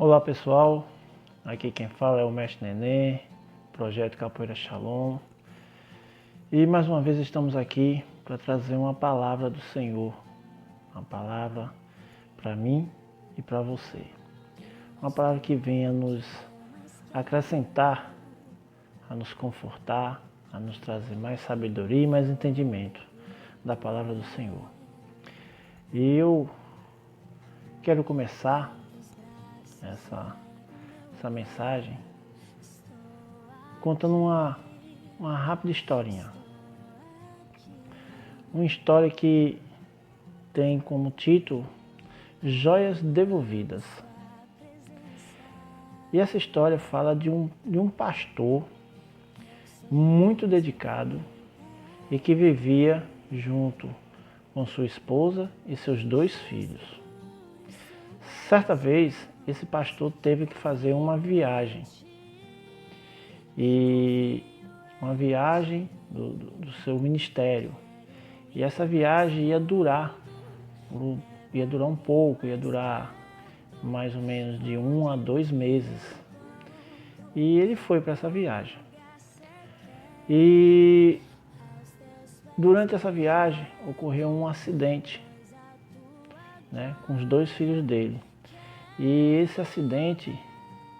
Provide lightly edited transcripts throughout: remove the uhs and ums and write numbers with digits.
Olá pessoal, aqui quem fala é o Mestre Nenê, Projeto Capoeira Shalom. E mais uma vez estamos aqui para trazer uma palavra do Senhor, uma palavra para mim e para você. Uma palavra que venha nos acrescentar, a nos confortar, a nos trazer mais sabedoria e mais entendimento da palavra do Senhor. E eu quero começar essa mensagem contando uma rápida historinha. Uma história que tem como título Joias Devolvidas. E essa história fala de um pastor muito dedicado e que vivia junto com sua esposa e seus 2 filhos. Certa vez, esse pastor teve que fazer uma viagem. E uma viagem do seu ministério. E essa viagem ia durar um pouco, ia durar mais ou menos de 1 a 2 meses. E ele foi para essa viagem. E durante essa viagem ocorreu um acidente, com os 2 filhos dele. E esse acidente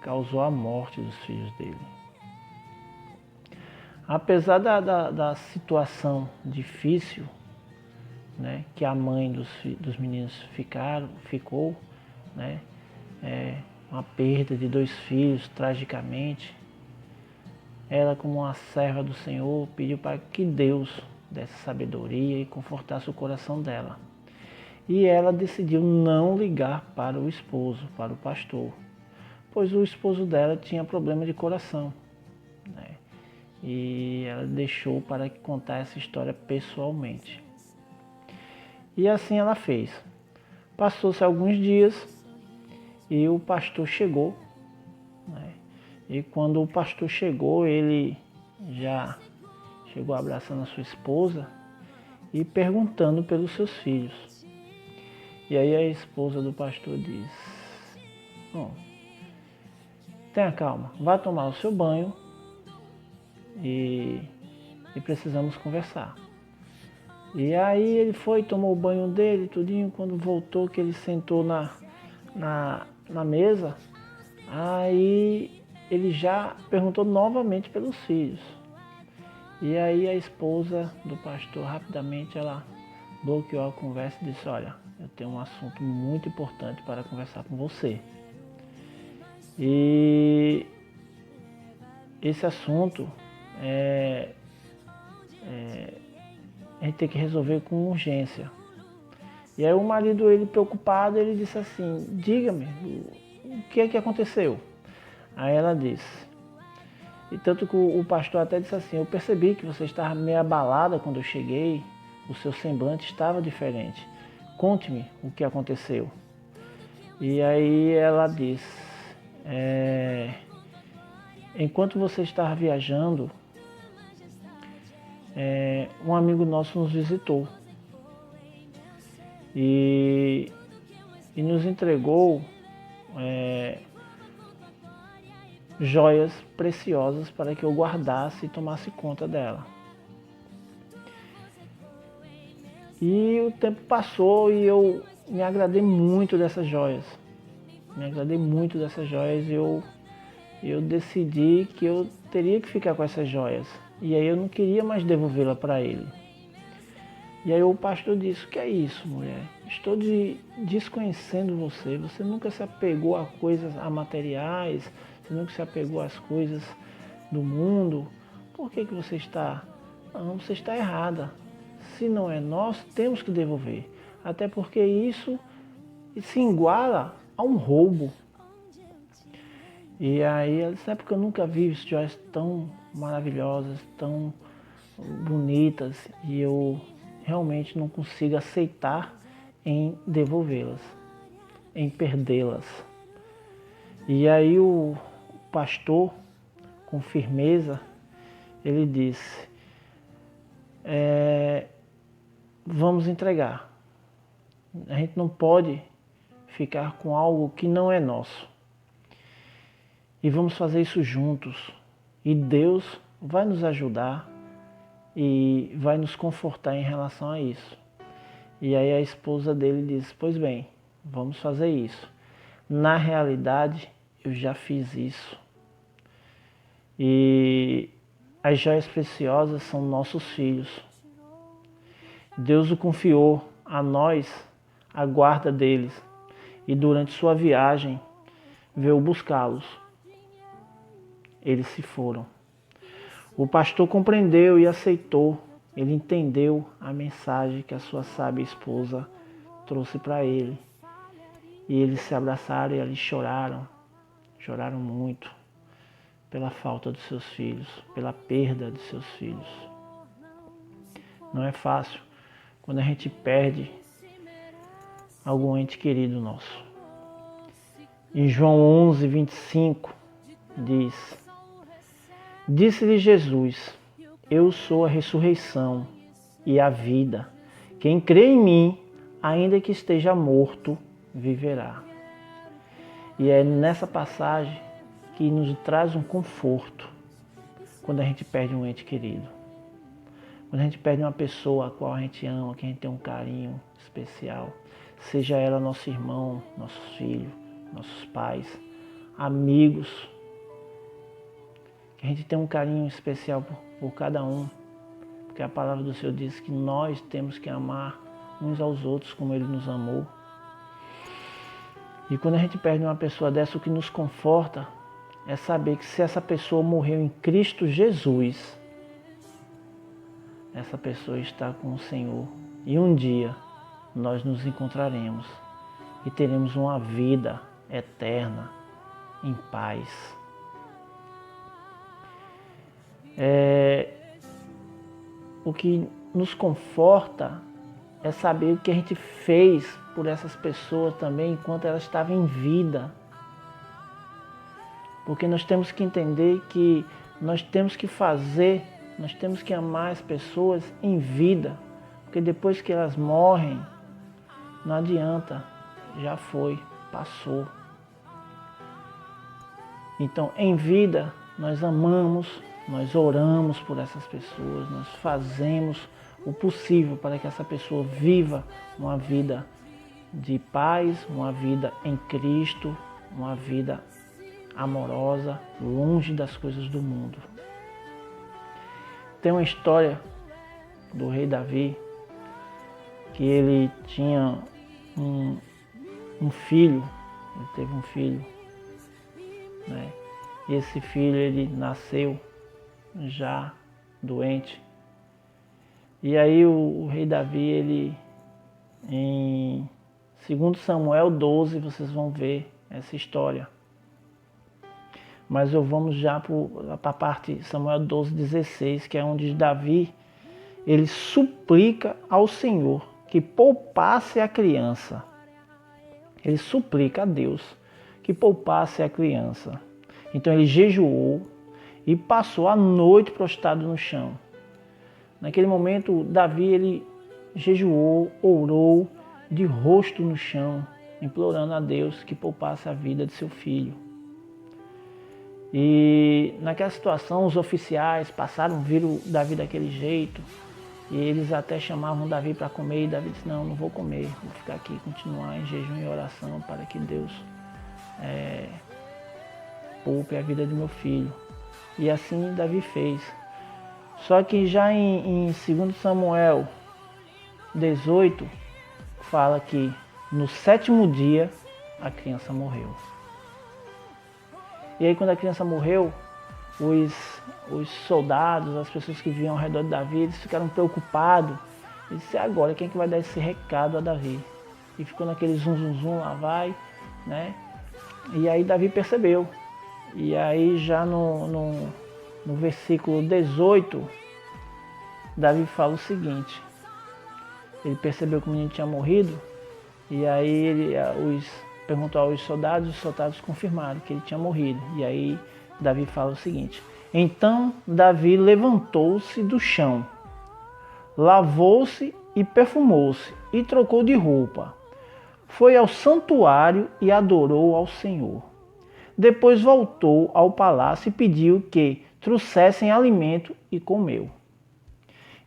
causou a morte dos filhos dele. Apesar da situação difícil, que a mãe dos meninos ficou, uma perda de 2 filhos, tragicamente, ela, como uma serva do Senhor, pediu para que Deus desse sabedoria e confortasse o coração dela. E ela decidiu não ligar para o esposo, para o pastor, pois o esposo dela tinha problema de coração. E ela deixou para contar essa história pessoalmente. E assim ela fez. Passou-se alguns dias e o pastor chegou. E quando o pastor chegou, ele já chegou abraçando a sua esposa e perguntando pelos seus filhos. E aí a esposa do pastor diz: tenha calma, vá tomar o seu banho e precisamos conversar. E aí ele foi, tomou o banho dele, tudinho. Quando voltou, que ele sentou na mesa, aí ele já perguntou novamente pelos filhos. E aí a esposa do pastor, rapidamente, ela bloqueou a conversa e disse: olha, eu tenho um assunto muito importante para conversar com você. E esse assunto a gente tem que resolver com urgência. E aí o marido, ele preocupado, ele disse assim: diga-me, o que é que aconteceu? Aí ela disse, e tanto que o pastor até disse assim: eu percebi que você estava meio abalada quando eu cheguei, o seu semblante estava diferente. Conte-me o que aconteceu. E aí ela disse: enquanto você estava viajando, um amigo nosso nos visitou e nos entregou joias preciosas para que eu guardasse e tomasse conta dela. E o tempo passou e eu me agradei muito dessas joias. E eu decidi que eu teria que ficar com essas joias. E aí eu não queria mais devolvê-la para ele. E aí o pastor disse: o que é isso, mulher? Estou desconhecendo você. Você nunca se apegou a coisas, a materiais. Você nunca se apegou às coisas do mundo. Por que você está... Não, você está errada. Se não é nosso, temos que devolver. Até porque isso se iguala a um roubo. E aí ela disse: é porque eu nunca vi joias tão maravilhosas, tão bonitas, e eu realmente não consigo aceitar em devolvê-las, em perdê-las. E aí o pastor, com firmeza, ele disse: vamos entregar. A gente não pode ficar com algo que não é nosso. E vamos fazer isso juntos. E Deus vai nos ajudar e vai nos confortar em relação a isso. E aí a esposa dele diz, pois bem, vamos fazer isso. Na realidade, eu já fiz isso. E as joias preciosas são nossos filhos. Deus o confiou a nós a guarda deles. E durante sua viagem, veio buscá-los. Eles se foram. O pastor compreendeu e aceitou. Ele entendeu a mensagem que a sua sábia esposa trouxe para ele. E eles se abraçaram e ali choraram. Choraram muito pela falta dos seus filhos, pela perda de seus filhos. Não é fácil quando a gente perde algum ente querido nosso. Em João 11, 25, diz: Disse-lhe Jesus, eu sou a ressurreição e a vida. Quem crê em mim, ainda que esteja morto, viverá. E é nessa passagem que nos traz um conforto quando a gente perde um ente querido. Quando a gente perde uma pessoa a qual a gente ama, que a gente tem um carinho especial, seja ela nosso irmão, nossos filhos, nossos pais, amigos, que a gente tem um carinho especial por cada um, porque a palavra do Senhor diz que nós temos que amar uns aos outros como Ele nos amou. E quando a gente perde uma pessoa dessa, o que nos conforta é saber que se essa pessoa morreu em Cristo Jesus, essa pessoa está com o Senhor. E um dia nós nos encontraremos e teremos uma vida eterna em paz. O que nos conforta é saber o que a gente fez por essas pessoas também enquanto elas estavam em vida. Porque nós temos que entender que nós temos que fazer, nós temos que amar as pessoas em vida. Porque depois que elas morrem, não adianta, já foi, passou. Então, em vida, nós amamos, nós oramos por essas pessoas, nós fazemos o possível para que essa pessoa viva uma vida de paz, uma vida em Cristo, uma vida amorosa, longe das coisas do mundo. Tem uma história do rei Davi, que ele tinha um filho, ele teve um filho, né? E esse filho, ele nasceu já doente. E aí o rei Davi, ele, em 2 Samuel 12, vocês vão ver essa história. Mas vamos já para a parte Samuel 12, 16, que é onde Davi, ele suplica ao Senhor que poupasse a criança. Ele suplica a Deus que poupasse a criança. Então ele jejuou e passou a noite prostrado no chão. Naquele momento, Davi, ele jejuou, orou de rosto no chão, implorando a Deus que poupasse a vida de seu filho. E naquela situação, os oficiais passaram, viram Davi daquele jeito, e eles até chamavam Davi para comer, e Davi disse, não vou comer, vou ficar aqui, continuar em jejum e oração para que Deus poupe a vida do meu filho. E assim Davi fez. Só que já em 2 Samuel 18, fala que no 7º dia a criança morreu. E aí quando a criança morreu, os soldados, as pessoas que viviam ao redor de Davi, eles ficaram preocupados. E disse, agora quem é que vai dar esse recado a Davi? E ficou naquele zum, lá vai, né? E aí Davi percebeu. E aí já no versículo 18, Davi fala o seguinte. Ele percebeu que o menino tinha morrido. E aí ele perguntou aos soldados, os soldados confirmaram que ele tinha morrido. E aí Davi fala o seguinte: então Davi levantou-se do chão, lavou-se e perfumou-se e trocou de roupa. Foi ao santuário e adorou ao Senhor. Depois voltou ao palácio e pediu que trouxessem alimento e comeu.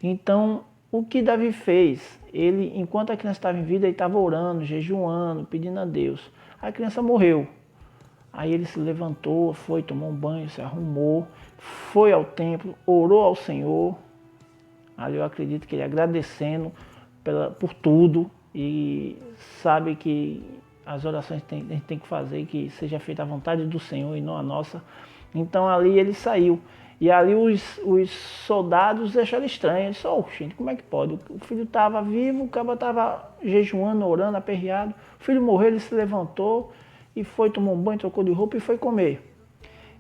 Então, o que Davi fez? Ele, enquanto a criança estava em vida, ele estava orando, jejuando, pedindo a Deus. A criança morreu. Aí ele se levantou, foi, tomou um banho, se arrumou, foi ao templo, orou ao Senhor. Ali eu acredito que ele agradecendo por tudo e sabe que as orações a gente tem que fazer, que seja feita a vontade do Senhor e não a nossa. Então ali ele saiu. E ali os soldados acharam estranho. Eles disseram, gente, como é que pode? O filho estava vivo, o cabo estava jejuando, orando, aperreado. O filho morreu, ele se levantou e foi, tomou um banho, trocou de roupa e foi comer.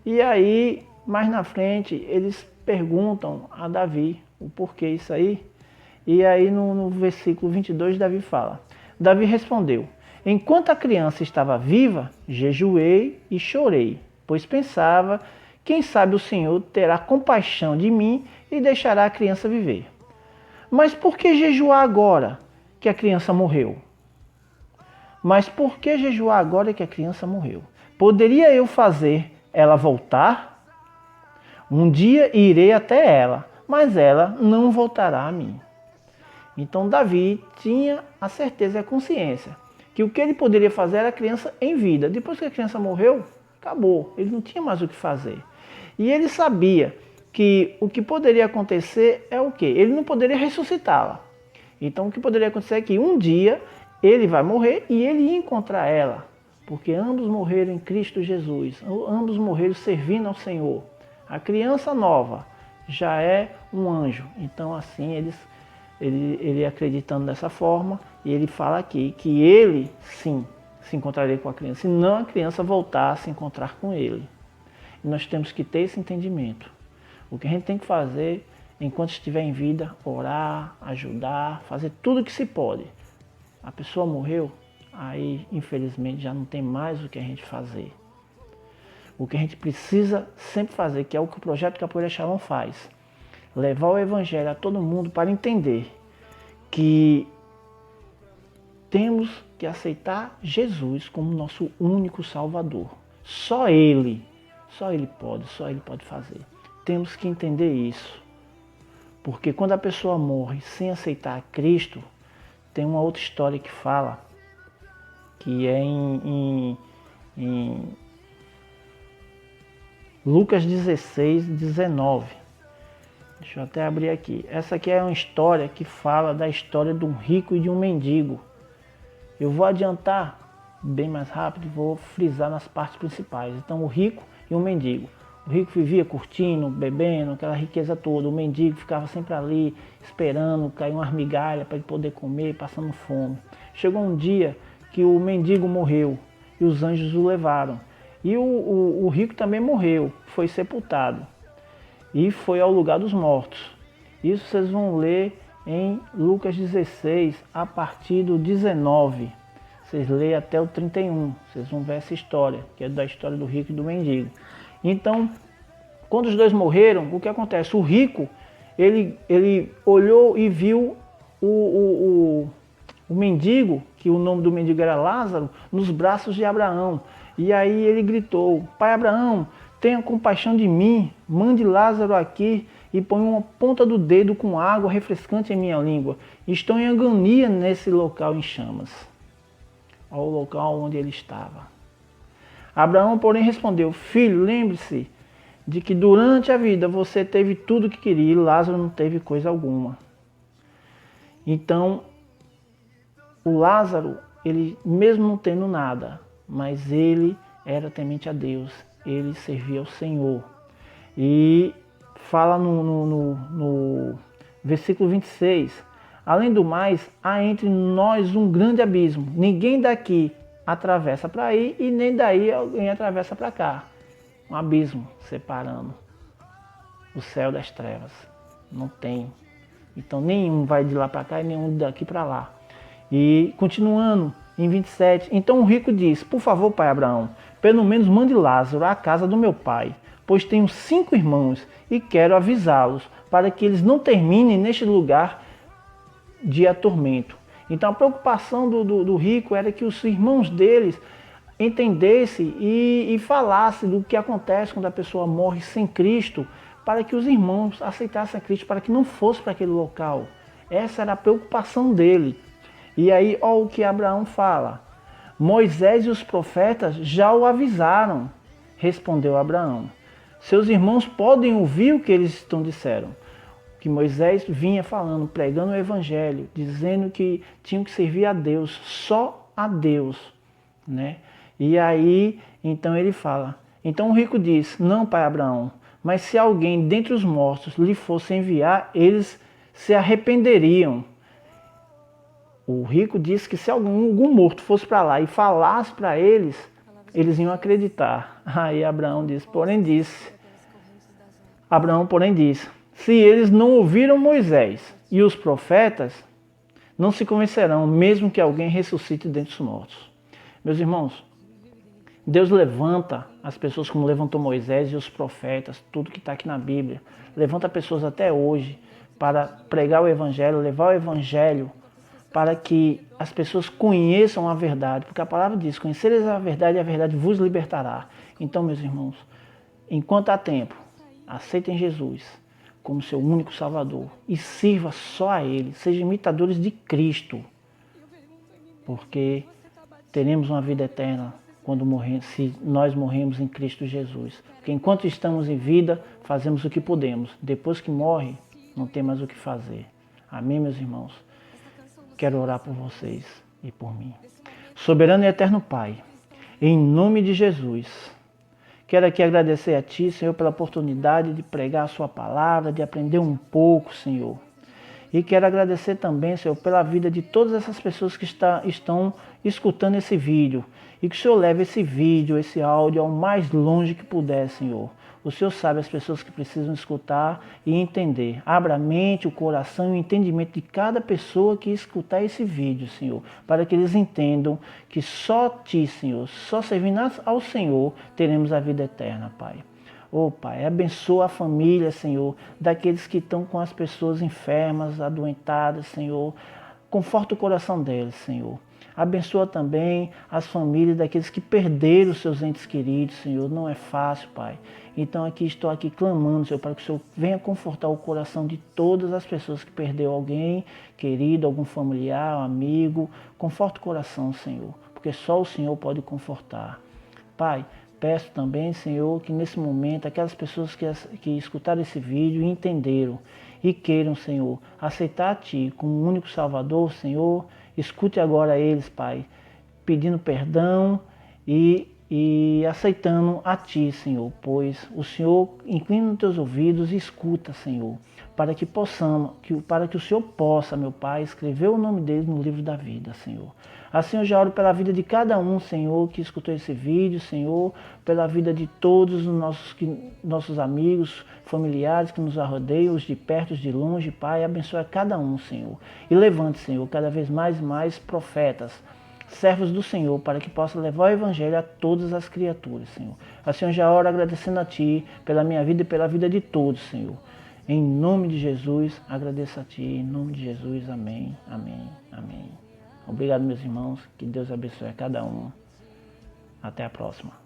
E aí, mais na frente, eles perguntam a Davi o porquê isso aí. E aí no versículo 22, Davi fala, Davi respondeu, enquanto a criança estava viva, jejuei e chorei, pois pensava, quem sabe o Senhor terá compaixão de mim e deixará a criança viver. Mas por que jejuar agora que a criança morreu? Mas por que jejuar agora que a criança morreu? Poderia eu fazer ela voltar? Um dia irei até ela, mas ela não voltará a mim. Então Davi tinha a certeza e a consciência que o que ele poderia fazer era a criança em vida. Depois que a criança morreu, acabou. Ele não tinha mais o que fazer. E ele sabia que o que poderia acontecer é o quê? Ele não poderia ressuscitá-la. Então o que poderia acontecer é que um dia ele vai morrer e ele ia encontrar ela. Porque ambos morreram em Cristo Jesus. Ambos morreram servindo ao Senhor. A criança nova já é um anjo. Então assim ele acreditando dessa forma, e ele fala aqui que ele sim se encontraria com a criança, e não a criança voltar a se encontrar com ele. E nós temos que ter esse entendimento. O que a gente tem que fazer, enquanto estiver em vida, orar, ajudar, fazer tudo o que se pode. A pessoa morreu, aí infelizmente já não tem mais o que a gente fazer. O que a gente precisa sempre fazer, que é o que o Projeto Capoeira Shalom faz, levar o Evangelho a todo mundo para entender que temos que aceitar Jesus como nosso único Salvador. Só Ele pode fazer. Temos que entender isso. Porque quando a pessoa morre sem aceitar Cristo, tem uma outra história que fala, que é em Lucas 16, 19. Deixa eu até abrir aqui. Essa aqui é uma história que fala da história de um rico e de um mendigo. Eu vou adiantar bem mais rápido e vou frisar nas partes principais. Então, o rico e o mendigo. O rico vivia curtindo, bebendo, aquela riqueza toda. O mendigo ficava sempre ali, esperando cair umas migalhas para ele poder comer, passando fome. Chegou um dia que o mendigo morreu e os anjos o levaram. E o rico também morreu, foi sepultado e foi ao lugar dos mortos. Isso vocês vão ler em Lucas 16, a partir do 19. Vocês leem até o 31, vocês vão ver essa história, que é da história do rico e do mendigo. Então, quando os dois morreram, o que acontece? O rico, ele olhou e viu o mendigo, que o nome do mendigo era Lázaro, nos braços de Abraão. E aí ele gritou, Pai Abraão, tenha compaixão de mim, mande Lázaro aqui e põe uma ponta do dedo com água refrescante em minha língua. Estou em agonia nesse local em chamas. Ao local onde ele estava. Abraão, porém, respondeu, filho, lembre-se de que durante a vida você teve tudo o que queria e Lázaro não teve coisa alguma. Então, o Lázaro, ele mesmo não tendo nada, mas ele era temente a Deus, ele servia ao Senhor. E fala no versículo 26, além do mais, há entre nós um grande abismo, ninguém daqui atravessa para aí e nem daí alguém atravessa para cá. Um abismo separando o céu das trevas, não tem. Então nenhum vai de lá para cá e nenhum daqui para lá. E continuando, em 27, então o rico diz, por favor, pai Abraão, pelo menos mande Lázaro à casa do meu pai, pois tenho 5 irmãos e quero avisá-los para que eles não terminem neste lugar de atormento. Então a preocupação do rico era que os irmãos deles entendesse e falasse do que acontece quando a pessoa morre sem Cristo, para que os irmãos aceitassem a Cristo, para que não fosse para aquele local. Essa era a preocupação dele. E aí, olha o que Abraão fala. Moisés e os profetas já o avisaram, respondeu Abraão. Seus irmãos podem ouvir o que eles estão disseram. Que Moisés vinha falando, pregando o evangelho, dizendo que tinham que servir a Deus, só a Deus, né? E aí, então ele fala, então o rico diz, não, pai Abraão, mas se alguém dentre os mortos lhe fosse enviar, eles se arrependeriam. O rico disse que se algum morto fosse para lá e falasse para eles, eles iam acreditar. Aí Abraão disse, se eles não ouviram Moisés e os profetas, não se convencerão, mesmo que alguém ressuscite dentre os mortos. Meus irmãos, Deus levanta as pessoas como levantou Moisés e os profetas, tudo que está aqui na Bíblia. Levanta pessoas até hoje para pregar o Evangelho, levar o Evangelho para que as pessoas conheçam a verdade. Porque a palavra diz, conhecereis a verdade vos libertará. Então, meus irmãos, enquanto há tempo, aceitem Jesus como seu único Salvador e sirva só a Ele. Sejam imitadores de Cristo, porque teremos uma vida eterna quando morremos, se nós morremos em Cristo Jesus. Porque enquanto estamos em vida, fazemos o que podemos. Depois que morre, não tem mais o que fazer. Amém, meus irmãos? Quero orar por vocês e por mim. Soberano e eterno Pai, em nome de Jesus, quero aqui agradecer a Ti, Senhor, pela oportunidade de pregar a Sua palavra, de aprender um pouco, Senhor. E quero agradecer também, Senhor, pela vida de todas essas pessoas que estão escutando esse vídeo. E que o Senhor leve esse vídeo, esse áudio ao mais longe que puder, Senhor. O Senhor sabe as pessoas que precisam escutar e entender. Abra a mente, o coração e o entendimento de cada pessoa que escutar esse vídeo, Senhor. Para que eles entendam que só Ti, Senhor, só servindo ao Senhor, teremos a vida eterna, Pai. Oh, Pai, abençoa a família, Senhor, daqueles que estão com as pessoas enfermas, adoentadas, Senhor. Conforta o coração deles, Senhor. Abençoa também as famílias daqueles que perderam seus entes queridos, Senhor. Não é fácil, Pai. Então estou aqui clamando, Senhor, para que o Senhor venha confortar o coração de todas as pessoas que perderam alguém querido, algum familiar, um amigo. Conforta o coração, Senhor, porque só o Senhor pode confortar. Pai, peço também, Senhor, que nesse momento aquelas pessoas que escutaram esse vídeo e entenderam e queiram, Senhor, aceitar a Ti como o único Salvador, Senhor, escute agora eles, Pai, pedindo perdão e aceitando a Ti, Senhor, pois o Senhor inclina os Teus ouvidos e escuta, Senhor, para que o Senhor possa, meu Pai, escrever o nome deles no livro da vida, Senhor. Assim eu já oro pela vida de cada um, Senhor, que escutou esse vídeo, Senhor, pela vida de todos os nossos amigos, familiares que nos rodeiam, os de perto, os de longe, Pai, abençoa cada um, Senhor. E levante, Senhor, cada vez mais e mais profetas, servos do Senhor, para que possa levar o Evangelho a todas as criaturas, Senhor. Assim eu já oro agradecendo a Ti, pela minha vida e pela vida de todos, Senhor. Em nome de Jesus, agradeço a Ti, em nome de Jesus, amém, amém, amém. Obrigado, meus irmãos, que Deus abençoe a cada um. Até a próxima.